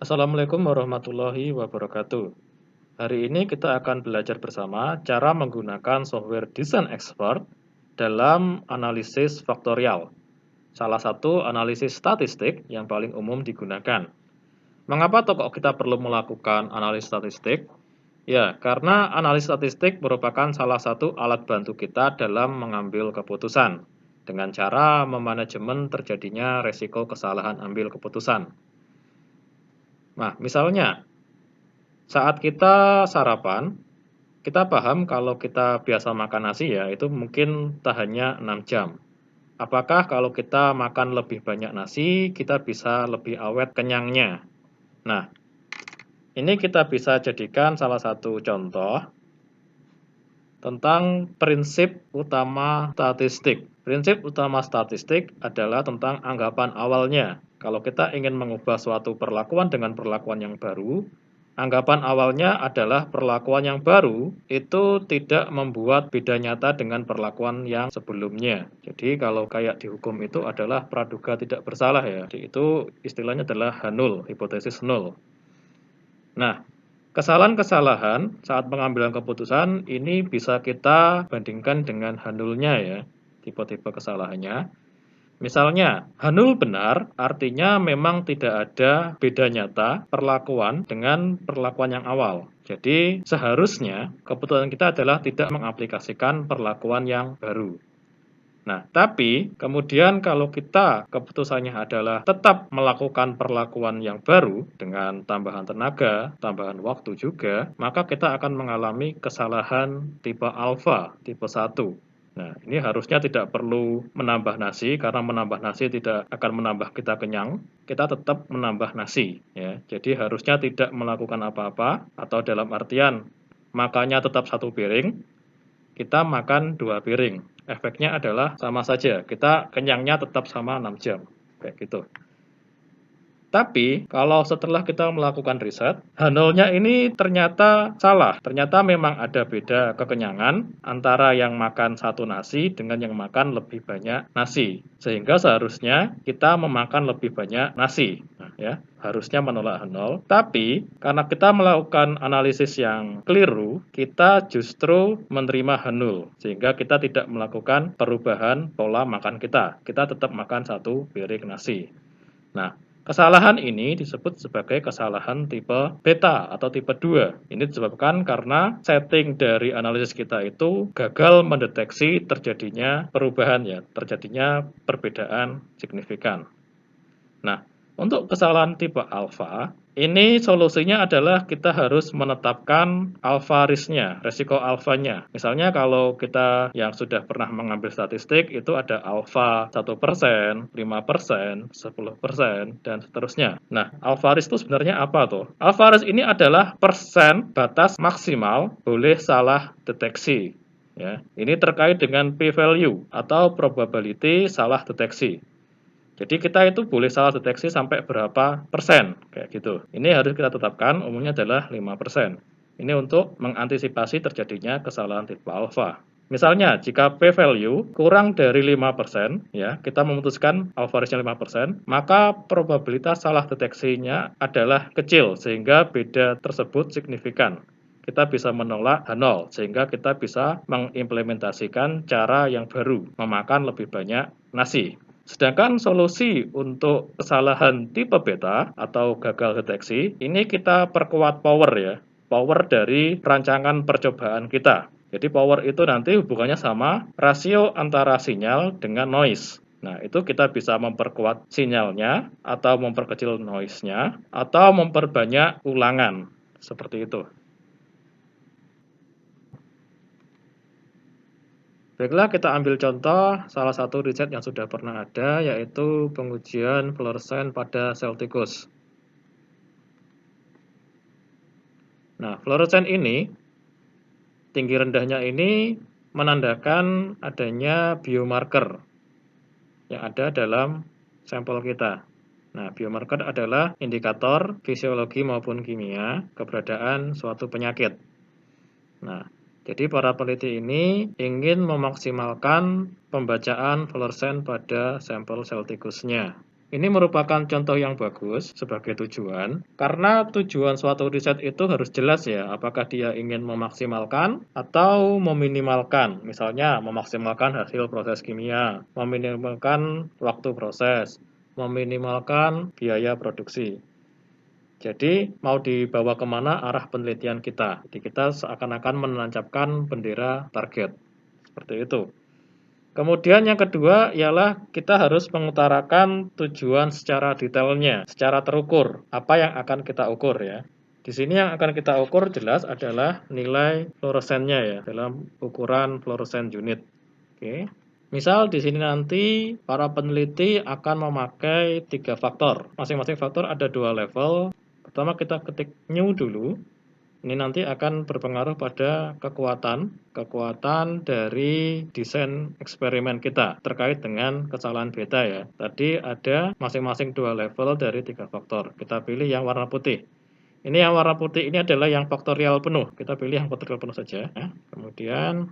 Assalamualaikum warahmatullahi wabarakatuh. Hari ini kita akan belajar bersama cara menggunakan software Design Expert dalam analisis faktorial. Salah satu analisis statistik yang paling umum digunakan. Mengapa tokoh kita perlu melakukan analisis statistik? Ya, karena analisis statistik merupakan salah satu alat bantu kita dalam mengambil keputusan dengan cara memanajemen terjadinya resiko kesalahan ambil keputusan. Nah, misalnya saat kita sarapan, kita paham kalau kita biasa makan nasi ya, itu mungkin tahannya 6 jam. Apakah kalau kita makan lebih banyak nasi, kita bisa lebih awet kenyangnya? Nah, ini kita bisa jadikan salah satu contoh tentang prinsip utama statistik. Prinsip utama statistik adalah tentang anggapan awalnya. Kalau kita ingin mengubah suatu perlakuan dengan perlakuan yang baru, anggapan awalnya adalah perlakuan yang baru itu tidak membuat beda nyata dengan perlakuan yang sebelumnya. Jadi kalau kayak di hukum itu adalah praduga tidak bersalah ya. Jadi itu istilahnya adalah H0, hipotesis nol. Nah, kesalahan-kesalahan saat pengambilan keputusan ini bisa kita bandingkan dengan H0-nya ya, tipe-tipe kesalahannya. Misalnya, H0 benar artinya memang tidak ada beda nyata perlakuan dengan perlakuan yang awal. Jadi, seharusnya keputusan kita adalah tidak mengaplikasikan perlakuan yang baru. Nah, tapi kemudian kalau kita keputusannya adalah tetap melakukan perlakuan yang baru dengan tambahan tenaga, tambahan waktu juga, maka kita akan mengalami kesalahan tipe alfa, tipe 1. Nah, ini harusnya tidak perlu menambah nasi karena menambah nasi tidak akan menambah kita kenyang. Kita tetap menambah nasi ya. Jadi harusnya tidak melakukan apa-apa atau dalam artian makannya tetap satu piring, kita makan 2 piring. Efeknya adalah sama saja, kita kenyangnya tetap sama 6 jam. Kayak gitu. Tapi, kalau setelah kita melakukan riset, H0-nya ini ternyata salah. Ternyata memang ada beda kekenyangan antara yang makan satu nasi dengan yang makan lebih banyak nasi. Sehingga seharusnya kita memakan lebih banyak nasi. Nah, ya, harusnya menolak H0. Tapi, karena kita melakukan analisis yang keliru, kita justru menerima H0. Sehingga kita tidak melakukan perubahan pola makan kita. Kita tetap makan satu piring nasi. Nah, kesalahan ini disebut sebagai kesalahan tipe beta atau tipe 2. Ini disebabkan karena setting dari analisis kita itu gagal mendeteksi terjadinya perubahan ya, terjadinya perbedaan signifikan. Nah, untuk kesalahan tipe alfa, ini solusinya adalah kita harus menetapkan alfa risknya, resiko alfanya. Misalnya kalau kita yang sudah pernah mengambil statistik, itu ada alfa 1%, 5%, 10%, dan seterusnya. Nah, alfa risk itu sebenarnya apa tuh? Alfa risk ini adalah persen batas maksimal boleh salah deteksi. Ya, ini terkait dengan p-value atau probability salah deteksi. Jadi kita itu boleh salah deteksi sampai berapa persen, kayak gitu. Ini harus kita tetapkan, umumnya adalah 5%. Ini untuk mengantisipasi terjadinya kesalahan tipe alfa. Misalnya, jika p-value kurang dari 5%, ya, kita memutuskan alfa risk-nya 5%, maka probabilitas salah deteksinya adalah kecil, sehingga beda tersebut signifikan. Kita bisa menolak H0, sehingga kita bisa mengimplementasikan cara yang baru, memakan lebih banyak nasi. Sedangkan solusi untuk kesalahan tipe beta atau gagal deteksi, ini kita perkuat power ya, power dari rancangan percobaan kita. Jadi power itu nanti hubungannya sama rasio antara sinyal dengan noise. Nah, itu kita bisa memperkuat sinyalnya, atau memperkecil noise-nya, atau memperbanyak ulangan. Seperti itu. Baiklah, kita ambil contoh salah satu riset yang sudah pernah ada, yaitu pengujian fluoresen pada sel tikus. Nah, fluoresen ini, tinggi rendahnya ini menandakan adanya biomarker yang ada dalam sampel kita. Nah, biomarker adalah indikator fisiologi maupun kimia keberadaan suatu penyakit. Nah, jadi para peneliti ini ingin memaksimalkan pembacaan fluoresen pada sampel sel tikusnya. Ini merupakan contoh yang bagus sebagai tujuan, karena tujuan suatu riset itu harus jelas ya, apakah dia ingin memaksimalkan atau meminimalkan. Misalnya, memaksimalkan hasil proses kimia, meminimalkan waktu proses, meminimalkan biaya produksi. Jadi, mau dibawa kemana arah penelitian kita. Jadi, kita seakan-akan menancapkan bendera target. Seperti itu. Kemudian yang kedua ialah kita harus mengutarakan tujuan secara detailnya, secara terukur. Apa yang akan kita ukur ya. Di sini yang akan kita ukur jelas adalah nilai fluoresennya ya, dalam ukuran fluorescent unit. Oke. Misal di sini nanti para peneliti akan memakai 3 faktor. Masing-masing faktor ada 2 level. Pertama kita ketik new dulu. Ini nanti akan berpengaruh pada kekuatan dari desain eksperimen kita terkait dengan kesalahan beta ya. Tadi ada masing-masing 2 level dari 3 faktor. Kita pilih yang warna putih. Ini yang warna putih ini adalah yang faktorial penuh. Kita pilih yang faktorial penuh saja. Ya. Kemudian,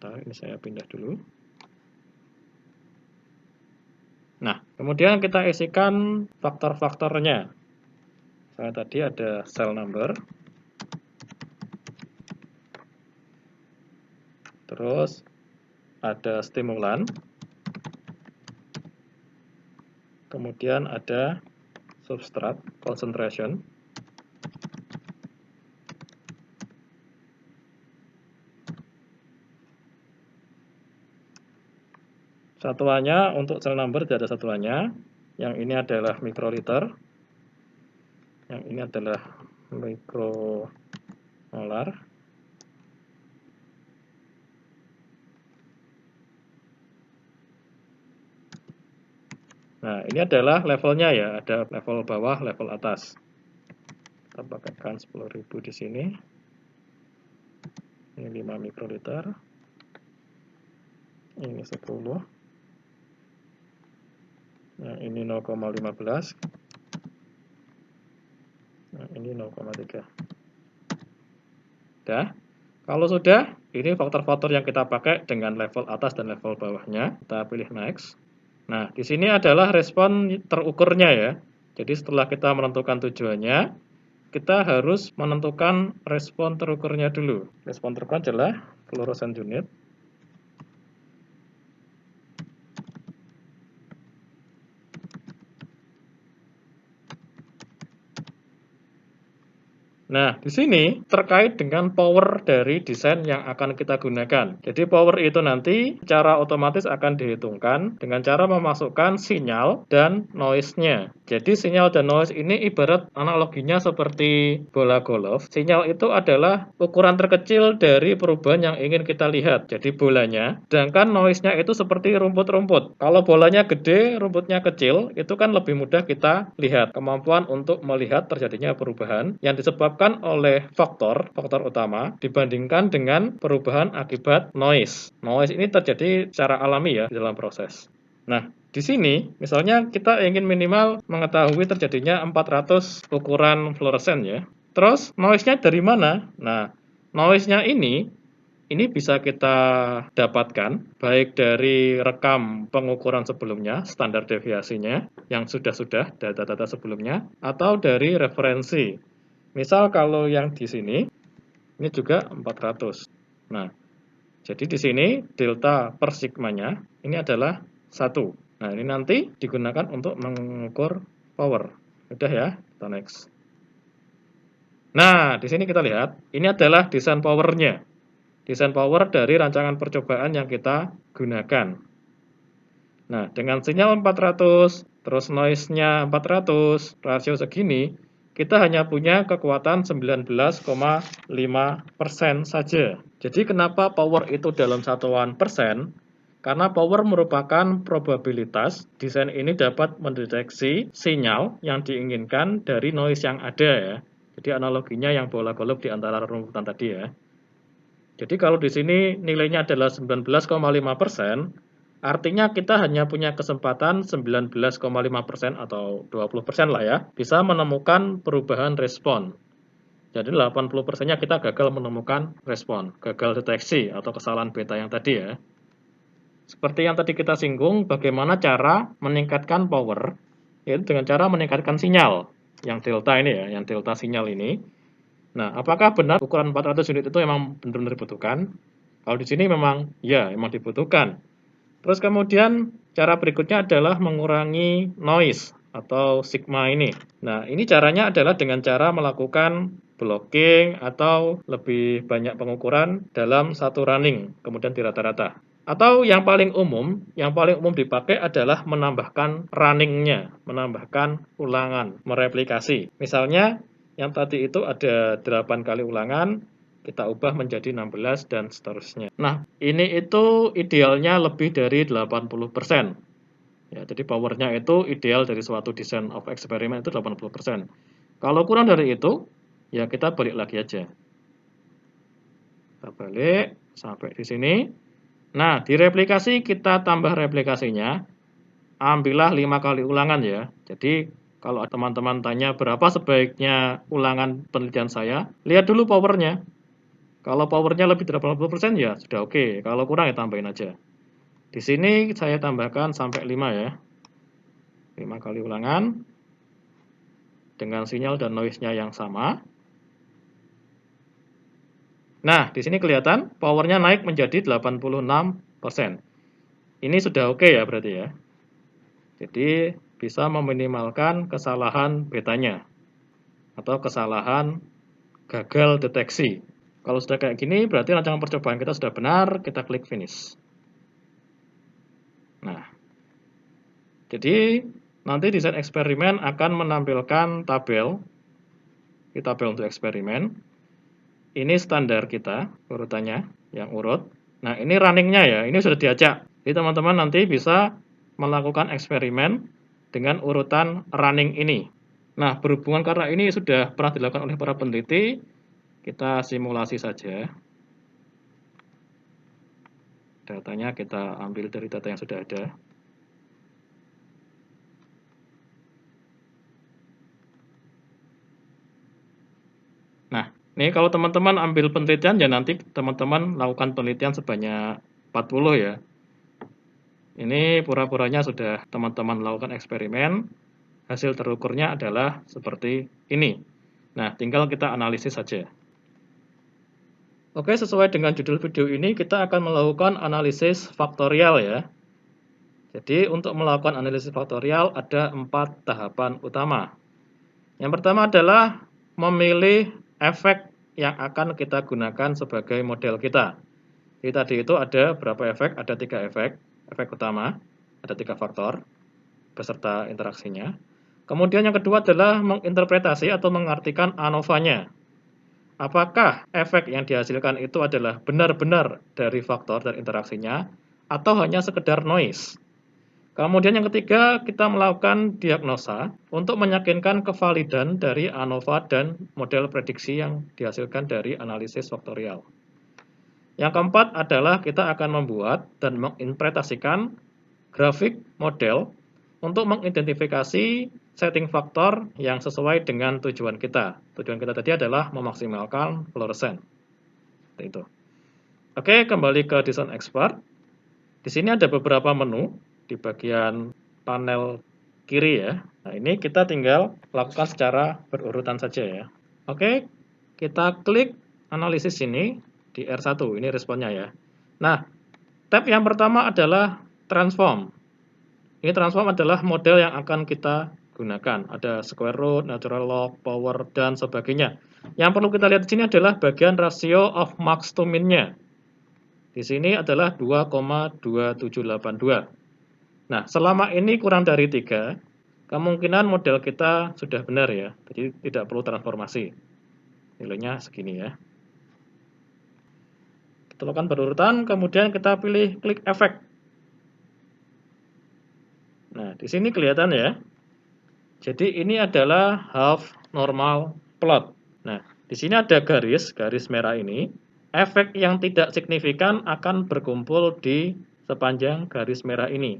ini saya pindah dulu. Nah, kemudian kita isikan faktor-faktornya. Saya tadi ada cell number. Terus ada stimulan, kemudian ada substrat concentration, satuannya untuk cell number tidak ada satuannya, yang ini adalah mikroliter, yang ini adalah mikromolar. Nah, ini adalah levelnya ya, ada level bawah, level atas. Kita pakaikan 10.000 di sini. Ini 5 mikroliter. Ini 10. Nah, ini 0,15. Nah, ini 0,3. Dah. Kalau sudah, ini faktor-faktor yang kita pakai dengan level atas dan level bawahnya. Kita pilih next. Nah, di sini adalah respon terukurnya ya. Jadi setelah kita menentukan tujuannya, kita harus menentukan respon terukurnya dulu. Respon terukur adalah fluorescent unit. Nah, di sini terkait dengan power dari desain yang akan kita gunakan. Jadi power itu nanti secara otomatis akan dihitungkan dengan cara memasukkan sinyal dan noise-nya. Jadi sinyal dan noise ini ibarat analoginya seperti bola golf. Sinyal itu adalah ukuran terkecil dari perubahan yang ingin kita lihat. Jadi bolanya. Sedangkan noise-nya itu seperti rumput-rumput. Kalau bolanya gede, rumputnya kecil, itu kan lebih mudah kita lihat. Kemampuan untuk melihat terjadinya perubahan yang disebabkan oleh faktor utama dibandingkan dengan perubahan akibat noise. Noise ini terjadi secara alami ya di dalam proses. Nah, di sini misalnya kita ingin minimal mengetahui terjadinya 400 ukuran fluoresen ya. Terus noise-nya dari mana? Nah, noise-nya ini bisa kita dapatkan baik dari rekam pengukuran sebelumnya, standar deviasinya yang sudah data-data sebelumnya, atau dari referensi. Misal kalau yang di sini, ini juga 400. Nah, jadi di sini delta per sigmanya ini adalah 1. Nah, ini nanti digunakan untuk mengukur power. Udah ya, kita next. Nah, di sini kita lihat, ini adalah desain powernya. Desain power dari rancangan percobaan yang kita gunakan. Nah, dengan sinyal 400, terus noise-nya 400, rasio segini, kita hanya punya kekuatan 19,5% saja. Jadi kenapa power itu dalam satuan persen? Karena power merupakan probabilitas desain ini dapat mendeteksi sinyal yang diinginkan dari noise yang ada ya. Jadi analoginya yang bola golf di antara rumputan tadi ya. Jadi kalau di sini nilainya adalah 19,5%, artinya kita hanya punya kesempatan 19,5% atau 20% lah ya, bisa menemukan perubahan respon. Jadi 80%-nya kita gagal menemukan respon, gagal deteksi atau kesalahan beta yang tadi ya. Seperti yang tadi kita singgung, bagaimana cara meningkatkan power, yaitu dengan cara meningkatkan sinyal, yang delta ini ya, yang delta sinyal ini. Nah, apakah benar ukuran 400 unit itu memang benar-benar dibutuhkan? Kalau di sini memang, ya, memang dibutuhkan. Terus kemudian cara berikutnya adalah mengurangi noise atau sigma ini. Nah, ini caranya adalah dengan cara melakukan blocking atau lebih banyak pengukuran dalam satu running, kemudian dirata-rata. Atau yang paling umum dipakai adalah menambahkan runningnya, menambahkan ulangan, mereplikasi. Misalnya, yang tadi itu ada 8 kali ulangan, kita ubah menjadi 16 dan seterusnya. Nah, ini itu idealnya lebih dari 80%. Ya, jadi powernya itu ideal dari suatu design of experiment itu 80%. Kalau kurang dari itu, ya kita balik lagi aja. Kita balik sampai di sini. Nah, di replikasi kita tambah replikasinya. Ambillah 5 kali ulangan ya. Jadi, kalau teman-teman tanya berapa sebaiknya ulangan penelitian saya, lihat dulu powernya. Kalau powernya lebih dari 80% ya sudah oke. Kalau kurang ya tambahin aja. Di sini saya tambahkan sampai 5 ya. 5 kali ulangan dengan sinyal dan noise-nya yang sama. Nah, di sini kelihatan powernya naik menjadi 86%. Ini sudah oke ya berarti ya. Jadi bisa meminimalkan kesalahan betanya atau kesalahan gagal deteksi. Kalau sudah kayak gini, berarti rancangan percobaan kita sudah benar, kita klik finish. Nah, jadi nanti desain eksperimen akan menampilkan tabel, ini tabel untuk eksperimen. Ini standar kita, urutannya, yang urut. Nah, ini runningnya ya, ini sudah diacak. Jadi teman-teman nanti bisa melakukan eksperimen dengan urutan running ini. Nah, berhubungan karena ini sudah pernah dilakukan oleh para peneliti, kita simulasi saja. Datanya kita ambil dari data yang sudah ada. Nah, ini kalau teman-teman ambil penelitian, ya nanti teman-teman lakukan penelitian sebanyak 40 ya. Ini pura-puranya sudah teman-teman lakukan eksperimen, hasil terukurnya adalah seperti ini. Nah, tinggal kita analisis saja. Oke, sesuai dengan judul video ini, kita akan melakukan analisis faktorial ya. Jadi, untuk melakukan analisis faktorial ada 4 tahapan utama. Yang pertama adalah memilih efek yang akan kita gunakan sebagai model kita. Jadi tadi itu ada berapa efek? Ada 3 efek. Efek utama, ada 3 faktor, beserta interaksinya. Kemudian yang kedua adalah menginterpretasi atau mengartikan ANOVA-nya. Apakah efek yang dihasilkan itu adalah benar-benar dari faktor dan interaksinya, atau hanya sekedar noise? Kemudian yang ketiga, kita melakukan diagnosa untuk meyakinkan kevalidan dari ANOVA dan model prediksi yang dihasilkan dari analisis faktorial. Yang keempat adalah kita akan membuat dan menginterpretasikan grafik model untuk mengidentifikasi setting faktor yang sesuai dengan tujuan kita. Tujuan kita tadi adalah memaksimalkan fluoresen. Seperti itu. Oke, kembali ke Design Expert. Di sini ada beberapa menu di bagian panel kiri ya. Nah, ini kita tinggal lakukan secara berurutan saja ya. Oke, kita klik analisis ini di R1, ini responnya ya. Nah, tab yang pertama adalah transform. Ini transform adalah model yang akan kita gunakan. Ada square root, natural log, power, dan sebagainya. Yang perlu kita lihat di sini adalah bagian rasio of max to min-nya. Di sini adalah 2,2782. Nah, selama ini kurang dari 3, kemungkinan model kita sudah benar ya. Jadi tidak perlu transformasi. Nilainya segini ya. Kita lakukan berurutan, kemudian kita pilih klik efek. Nah, di sini kelihatan ya. Jadi ini adalah half normal plot. Nah, di sini ada garis merah ini. Efek yang tidak signifikan akan berkumpul di sepanjang garis merah ini.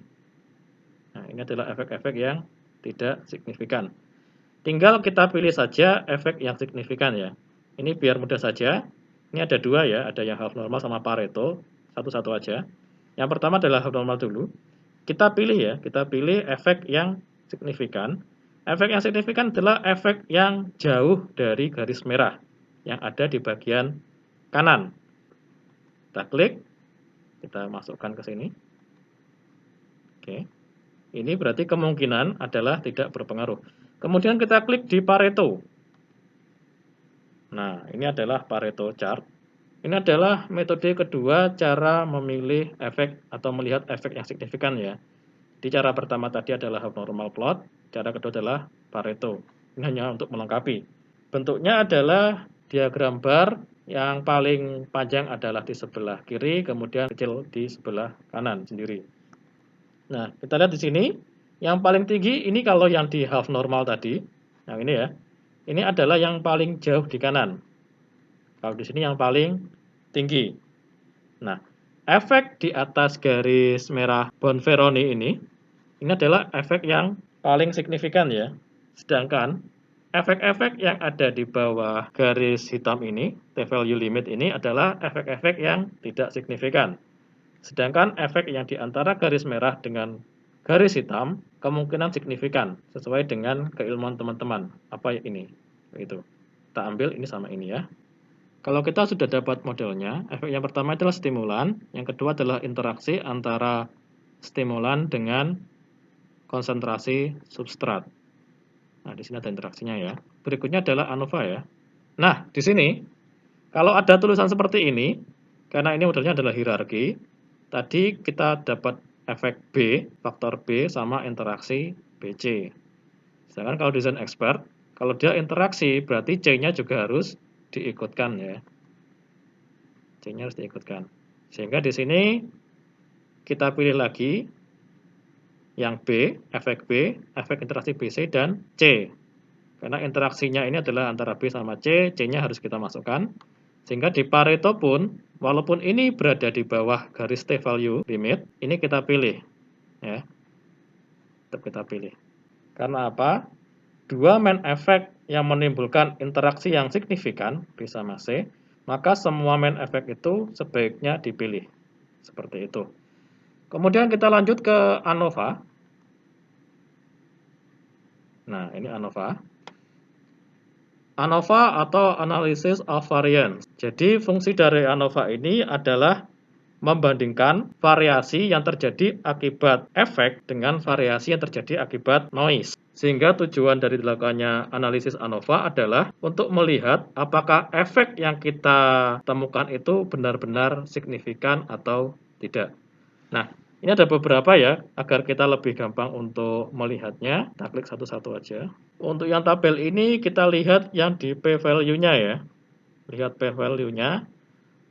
Nah, ini adalah efek-efek yang tidak signifikan. Tinggal kita pilih saja efek yang signifikan ya. Ini biar mudah saja. Ini ada 2 ya, ada yang half normal sama Pareto. Satu-satu aja. Yang pertama adalah abnormal dulu. Kita pilih ya, kita pilih efek yang signifikan. Efek yang signifikan adalah efek yang jauh dari garis merah yang ada di bagian kanan. Kita klik, kita masukkan ke sini. Oke. Ini berarti kemungkinan adalah tidak berpengaruh. Kemudian kita klik di Pareto. Nah, ini adalah Pareto chart. Ini adalah metode kedua cara memilih efek atau melihat efek yang signifikan ya. Di cara pertama tadi adalah abnormal plot, cara kedua adalah Pareto. Ini hanya untuk melengkapi. Bentuknya adalah diagram bar yang paling panjang adalah di sebelah kiri, kemudian kecil di sebelah kanan sendiri. Nah, kita lihat di sini, yang paling tinggi ini kalau yang di half normal tadi, yang ini ya, ini adalah yang paling jauh di kanan. Kalau di sini yang paling tinggi. Nah, efek di atas garis merah Bonferroni ini adalah efek yang paling signifikan ya. Sedangkan efek-efek yang ada di bawah garis hitam ini, T-value limit ini adalah efek-efek yang tidak signifikan. Sedangkan efek yang di antara garis merah dengan garis hitam kemungkinan signifikan sesuai dengan keilmuan teman-teman. Apa ini? Begitu. Kita ambil ini sama ini ya. Kalau kita sudah dapat modelnya, efek yang pertama adalah stimulan, yang kedua adalah interaksi antara stimulan dengan konsentrasi substrat. Nah, di sini ada interaksinya ya. Berikutnya adalah ANOVA ya. Nah, di sini kalau ada tulisan seperti ini, karena ini modelnya adalah hierarki, tadi kita dapat efek B, faktor B sama interaksi BC. Sedangkan kalau desain expert, kalau dia interaksi berarti C-nya juga harus diikutkan ya. C-nya harus diikutkan. Sehingga di sini kita pilih lagi yang B, efek interaksi BC dan C. Karena interaksinya ini adalah antara B sama C, C-nya harus kita masukkan. Sehingga di Pareto pun, walaupun ini berada di bawah garis T-value limit, ini kita pilih. Ya. Tetap kita pilih. Karena apa? Dua main efek yang menimbulkan interaksi yang signifikan, B sama C, maka semua main efek itu sebaiknya dipilih. Seperti itu. Kemudian kita lanjut ke ANOVA. Nah, ini ANOVA. ANOVA atau Analysis of Variance. Jadi, fungsi dari ANOVA ini adalah membandingkan variasi yang terjadi akibat efek dengan variasi yang terjadi akibat noise. Sehingga tujuan dari dilakukannya analisis ANOVA adalah untuk melihat apakah efek yang kita temukan itu benar-benar signifikan atau tidak. Nah, ini ada beberapa ya, agar kita lebih gampang untuk melihatnya. Kita klik satu-satu aja. Untuk yang tabel ini kita lihat yang di p-value-nya ya. Lihat p-value-nya.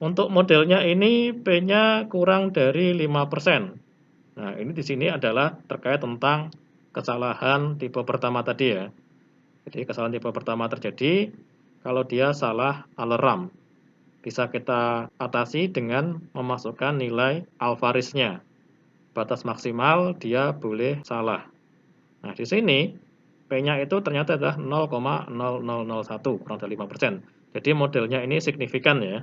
Untuk modelnya ini P-nya kurang dari 5%. Nah, ini di sini adalah terkait tentang kesalahan tipe pertama tadi ya. Jadi kesalahan tipe pertama terjadi kalau dia salah alarm. Bisa kita atasi dengan memasukkan nilai alvarisnya. Batas maksimal dia boleh salah. Nah, di sini P-nya itu ternyata adalah 0,0001, kurang dari 5%. Jadi modelnya ini signifikan ya.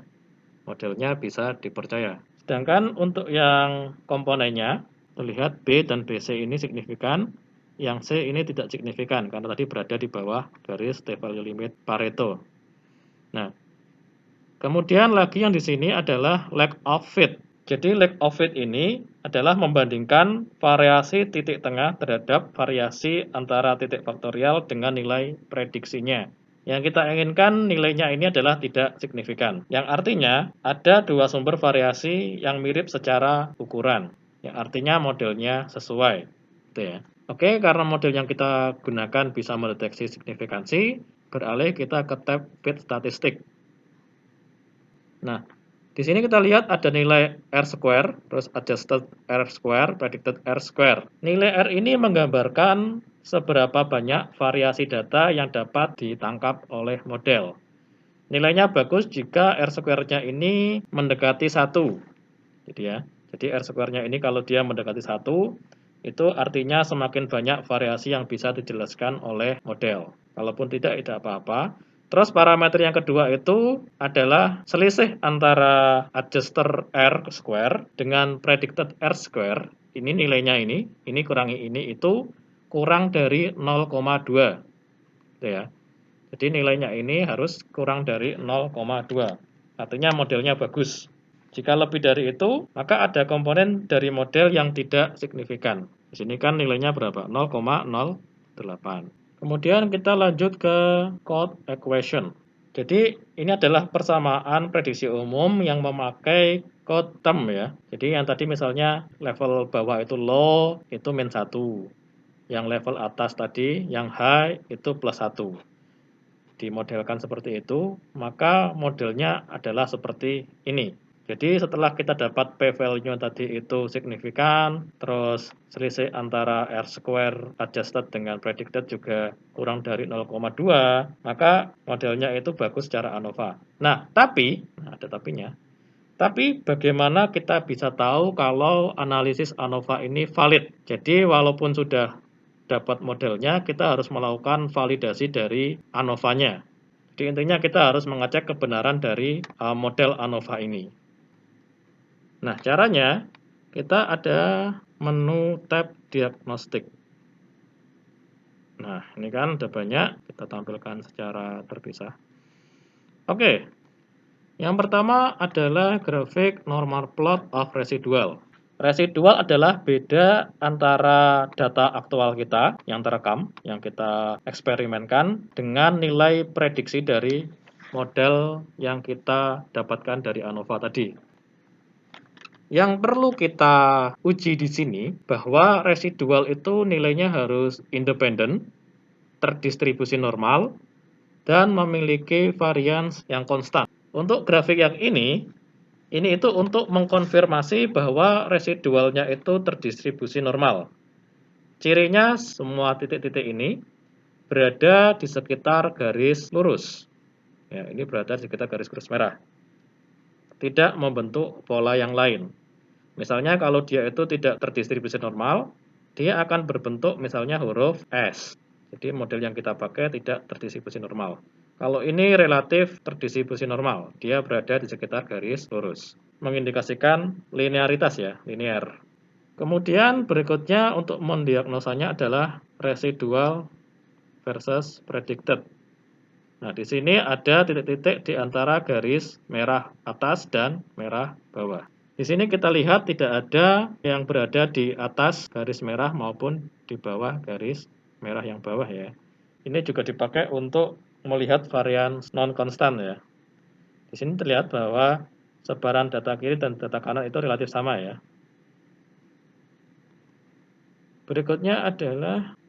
Modelnya bisa dipercaya. Sedangkan untuk yang komponennya, terlihat B dan BC ini signifikan, yang C ini tidak signifikan karena tadi berada di bawah garis T-value limit Pareto. Nah, kemudian lagi yang di sini adalah lack of fit. Jadi lack of fit ini adalah membandingkan variasi titik tengah terhadap variasi antara titik faktorial dengan nilai prediksinya. Yang kita inginkan nilainya ini adalah tidak signifikan. Yang artinya ada dua sumber variasi yang mirip secara ukuran. Yang artinya modelnya sesuai. Gitu ya. Oke, karena model yang kita gunakan bisa mendeteksi signifikansi, beralih kita ke tab fit statistik. Nah, di sini kita lihat ada nilai R-square, terus adjusted R-square, predicted R-square. Nilai R ini menggambarkan seberapa banyak variasi data yang dapat ditangkap oleh model. Nilainya bagus jika R-square-nya ini mendekati 1. Jadi R-square-nya ini kalau dia mendekati 1, itu artinya semakin banyak variasi yang bisa dijelaskan oleh model. Kalaupun tidak apa-apa. Terus parameter yang kedua itu adalah selisih antara adjuster R square dengan predicted R square. Ini nilainya ini kurangi ini itu kurang dari 0,2. Gitu ya. Jadi nilainya ini harus kurang dari 0,2. Artinya modelnya bagus. Jika lebih dari itu, maka ada komponen dari model yang tidak signifikan. Di sini kan nilainya berapa? 0,08. Kemudian kita lanjut ke code equation. Jadi ini adalah persamaan prediksi umum yang memakai code term ya. Jadi yang tadi misalnya level bawah itu low, itu min 1. Yang level atas tadi, yang high, itu plus 1. Dimodelkan seperti itu, maka modelnya adalah seperti ini. Jadi setelah kita dapat p-value tadi itu signifikan, terus selisih antara R square adjusted dengan predicted juga kurang dari 0,2, maka modelnya itu bagus secara ANOVA. Nah, tapi, ada tapinya, tapi bagaimana kita bisa tahu kalau analisis ANOVA ini valid? Jadi walaupun sudah dapat modelnya, kita harus melakukan validasi dari ANOVA-nya. Jadi intinya kita harus mengecek kebenaran dari model ANOVA ini. Nah, caranya kita ada menu tab diagnostik. Nah, ini kan ada banyak, kita tampilkan secara terpisah. Oke, yang pertama adalah grafik normal plot of residual. Residual adalah beda antara data aktual kita yang terekam, yang kita eksperimenkan, dengan nilai prediksi dari model yang kita dapatkan dari ANOVA tadi. Yang perlu kita uji di sini bahwa residual itu nilainya harus independen, terdistribusi normal, dan memiliki varians yang konstan. Untuk grafik yang ini itu untuk mengkonfirmasi bahwa residualnya itu terdistribusi normal. Cirinya semua titik-titik ini berada di sekitar garis lurus. Ya, ini berada di sekitar garis merah. Tidak membentuk pola yang lain. Misalnya kalau dia itu tidak terdistribusi normal, dia akan berbentuk misalnya huruf S. Jadi model yang kita pakai tidak terdistribusi normal. Kalau ini relatif terdistribusi normal, dia berada di sekitar garis lurus. Mengindikasikan linearitas ya, linear. Kemudian berikutnya untuk mendiagnosanya adalah residual versus predicted. Nah, di sini ada titik-titik di antara garis merah atas dan merah bawah. Di sini kita lihat tidak ada yang berada di atas garis merah maupun di bawah garis merah yang bawah ya. Ini juga dipakai untuk melihat varian non konstan ya. Di sini terlihat bahwa sebaran data kiri dan data kanan itu relatif sama ya. Berikutnya adalah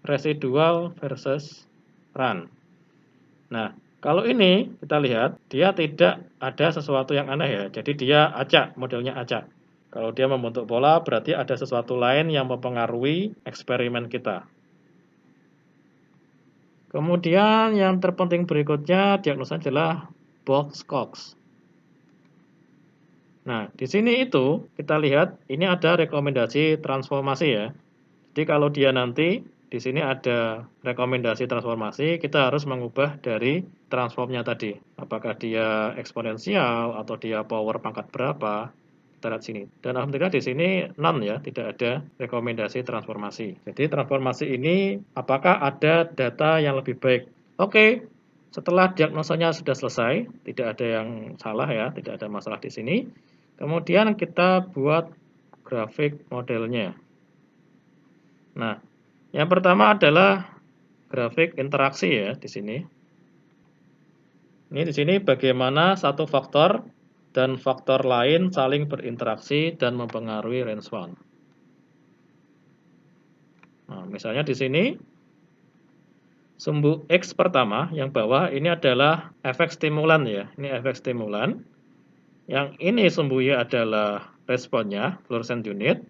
residual versus run. Nah, kalau ini kita lihat dia tidak ada sesuatu yang aneh ya. Jadi dia acak, modelnya acak. Kalau dia membentuk pola berarti ada sesuatu lain yang mempengaruhi eksperimen kita. Kemudian yang terpenting berikutnya diagnosa adalah Box-Cox. Nah, di sini itu kita lihat ini ada rekomendasi transformasi ya. Jadi kalau dia nanti di sini ada rekomendasi transformasi, kita harus mengubah dari transformnya tadi. Apakah dia eksponensial atau dia power pangkat berapa? Kita lihat sini. Dan alhamdulillah di sini none ya, tidak ada rekomendasi transformasi. Jadi transformasi ini apakah ada data yang lebih baik? Oke, setelah diagnosanya sudah selesai, tidak ada yang salah ya, tidak ada masalah di sini. Kemudian kita buat grafik modelnya. Nah, yang pertama adalah grafik interaksi ya di sini. Ini di sini bagaimana satu faktor dan faktor lain saling berinteraksi dan mempengaruhi range bound. Nah, misalnya di sini sumbu X pertama yang bawah ini adalah efek stimulan ya. Ini efek stimulan. Yang ini sumbu Y adalah responnya, fluorescent unit.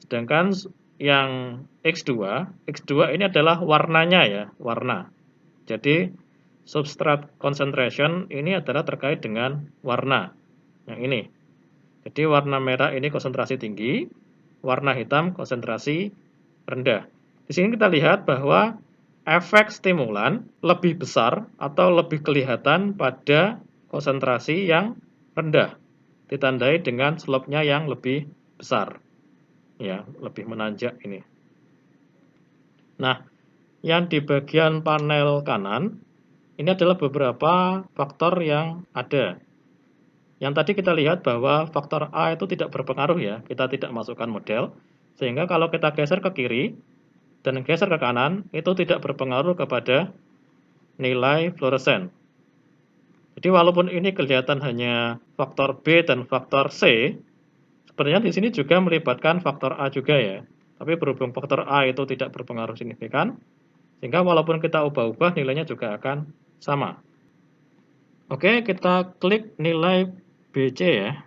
Sedangkan yang X2 ini adalah warnanya ya, warna. Jadi substrate concentration ini adalah terkait dengan warna. Yang ini. Jadi warna merah ini konsentrasi tinggi, warna hitam konsentrasi rendah. Di sini kita lihat bahwa efek stimulan lebih besar atau lebih kelihatan pada konsentrasi yang rendah, ditandai dengan slope-nya yang lebih besar, ya, lebih menanjak ini. Nah, yang di bagian panel kanan, ini adalah beberapa faktor yang ada. Yang tadi kita lihat bahwa faktor A itu tidak berpengaruh ya, kita tidak masukkan model, sehingga kalau kita geser ke kiri dan geser ke kanan, itu tidak berpengaruh kepada nilai fluoresen. Jadi walaupun ini kelihatan hanya faktor B dan faktor C, sebenarnya di sini juga melibatkan faktor A juga ya. Tapi berhubung faktor A itu tidak berpengaruh signifikan, sehingga walaupun kita ubah-ubah nilainya juga akan sama. Oke, kita klik nilai BC ya.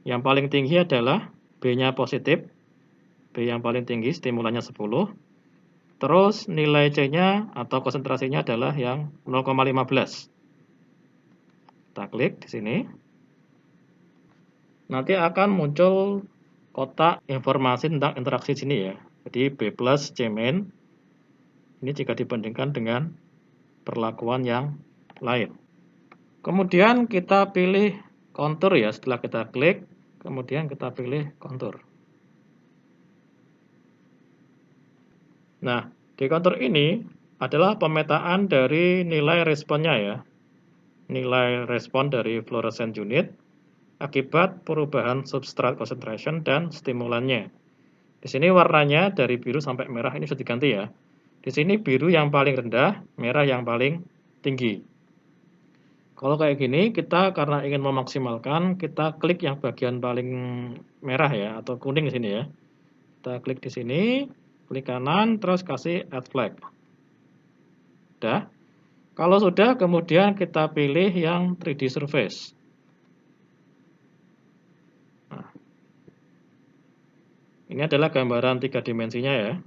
Yang paling tinggi adalah B-nya positif. B yang paling tinggi stimulannya 10. Terus nilai C-nya atau konsentrasinya adalah yang 0,15. Kita klik di sini. Nanti akan muncul kotak informasi tentang interaksi sini ya. Jadi B plus C min. Ini jika dibandingkan dengan perlakuan yang lain. Kemudian kita pilih kontur ya, setelah kita klik, kemudian kita pilih kontur. Nah, di kontur ini adalah pemetaan dari nilai responnya ya. Nilai respon dari fluorescent unit akibat perubahan substrat concentration dan stimulannya. Di sini warnanya dari biru sampai merah ini sudah diganti ya. Di sini biru yang paling rendah, merah yang paling tinggi. Kalau kayak gini, kita karena ingin memaksimalkan, kita klik yang bagian paling merah ya, atau kuning di sini ya. Kita klik di sini, klik kanan, terus kasih add flag. Udah. Kalau sudah, kemudian kita pilih yang 3D surface. Nah, ini adalah gambaran 3 dimensinya ya.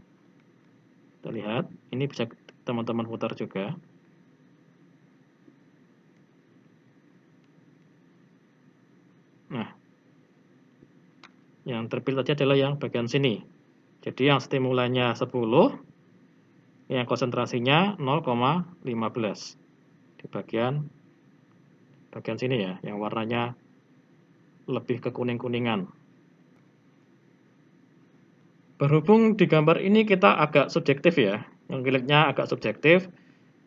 Kita lihat, ini bisa teman-teman putar juga. Nah, yang terpilih tadi adalah yang bagian sini. Jadi yang stimulannya 10, yang konsentrasinya 0,15. Di bagian sini ya, yang warnanya lebih ke kuning-kuningan. Berhubung di gambar ini kita agak subjektif ya, yang kliknya agak subjektif,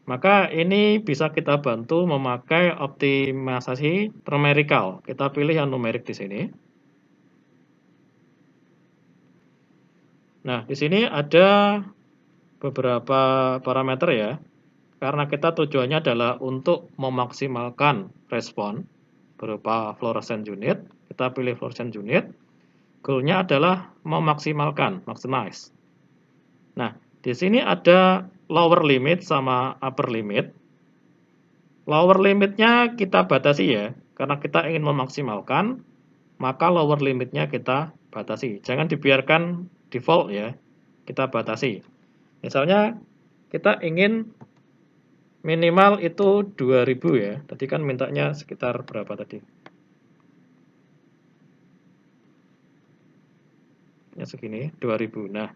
maka ini bisa kita bantu memakai optimalisasi numerical. Kita pilih yang numerik di sini. Nah, di sini ada beberapa parameter ya. Karena kita tujuannya adalah untuk memaksimalkan respon berupa fluorescent unit. Kita pilih fluorescent unit. Goal-nya adalah memaksimalkan, maximize. Nah, di sini ada lower limit sama upper limit. Lower limitnya kita batasi ya, karena kita ingin memaksimalkan, maka lower limitnya kita batasi. Jangan dibiarkan default ya, kita batasi. Misalnya kita ingin minimal itu 2000 ya, tadi kan mintanya sekitar berapa tadi? Ya segini, 2000. Nah,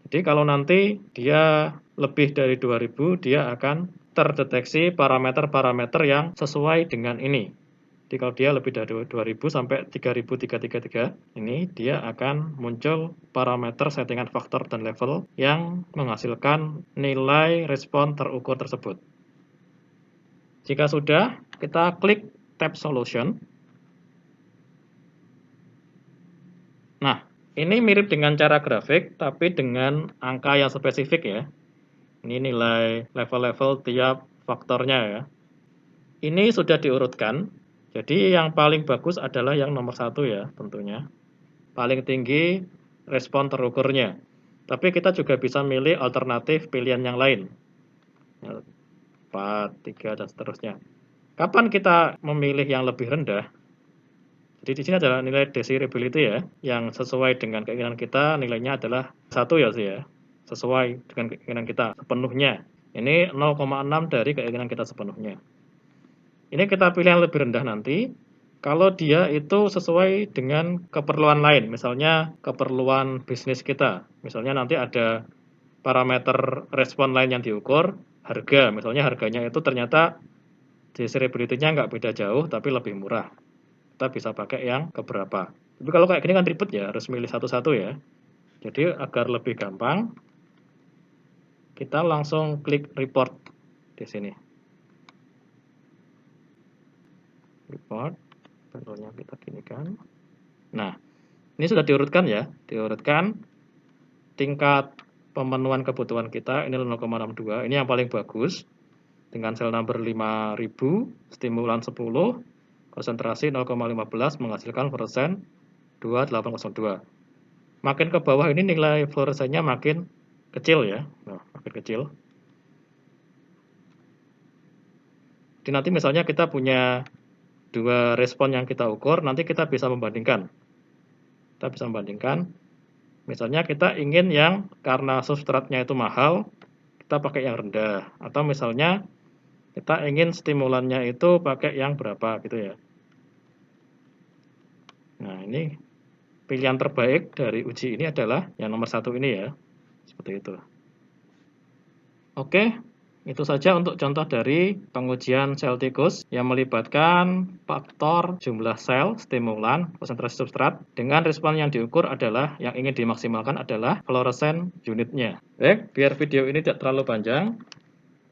jadi kalau nanti dia lebih dari 2000, dia akan terdeteksi parameter-parameter yang sesuai dengan ini. Jadi kalau dia lebih dari 2000 sampai 3333, ini dia akan muncul parameter settingan faktor dan level yang menghasilkan nilai respon terukur tersebut. Jika sudah, kita klik tab solution. Nah, ini mirip dengan cara grafik, tapi dengan angka yang spesifik ya. Ini nilai level-level tiap faktornya ya. Ini sudah diurutkan. Jadi yang paling bagus adalah yang nomor 1 ya tentunya. Paling tinggi respon terukurnya. Tapi kita juga bisa milih alternatif pilihan yang lain. 4, 3, dan seterusnya. Kapan kita memilih yang lebih rendah? Jadi di sini adalah nilai desirability ya, yang sesuai dengan keinginan kita, nilainya adalah 1 ya sih ya. Sesuai dengan keinginan kita sepenuhnya. Ini 0,6 dari keinginan kita sepenuhnya. Ini kita pilih yang lebih rendah nanti. Kalau dia itu sesuai dengan keperluan lain, misalnya keperluan bisnis kita. Misalnya nanti ada parameter respon lain yang diukur, harga. Misalnya harganya itu ternyata desirability-nya nggak beda jauh, tapi lebih murah. Kita bisa pakai yang keberapa. Tapi kalau kayak gini kan ribet ya, harus milih satu-satu ya. Jadi agar lebih gampang, kita langsung klik report di sini. Report, contohnya kita gini kan. Nah, ini sudah diurutkan ya, diurutkan tingkat pemenuhan kebutuhan kita, ini 0,62, ini yang paling bagus. Dengan sel number 5000, stimulan 10, konsentrasi 0,15 menghasilkan fluoresan 2802. Makin ke bawah ini nilai fluoresannya makin kecil ya, nah, makin kecil. Jadi nanti misalnya kita punya dua respon yang kita ukur, nanti kita bisa membandingkan. Kita bisa membandingkan, misalnya kita ingin yang karena substratnya itu mahal, kita pakai yang rendah. Atau misalnya kita ingin stimulannya itu pakai yang berapa gitu ya. Nah, ini pilihan terbaik dari uji ini adalah yang nomor 1 ini ya. Seperti itu. Oke, itu saja untuk contoh dari pengujian sel tikus yang melibatkan faktor jumlah sel, stimulan, konsentrasi substrat, dengan respon yang diukur adalah, yang ingin dimaksimalkan adalah fluoresan unitnya. Baik, biar video ini tidak terlalu panjang,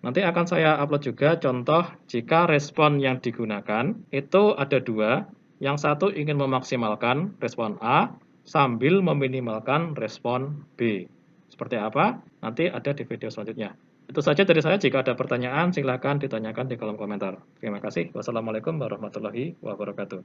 nanti akan saya upload juga contoh jika respon yang digunakan itu ada dua. Yang satu ingin memaksimalkan respon A sambil meminimalkan respon B. Seperti apa? Nanti ada di video selanjutnya. Itu saja dari saya. Jika ada pertanyaan, silakan ditanyakan di kolom komentar. Terima kasih. Wassalamualaikum warahmatullahi wabarakatuh.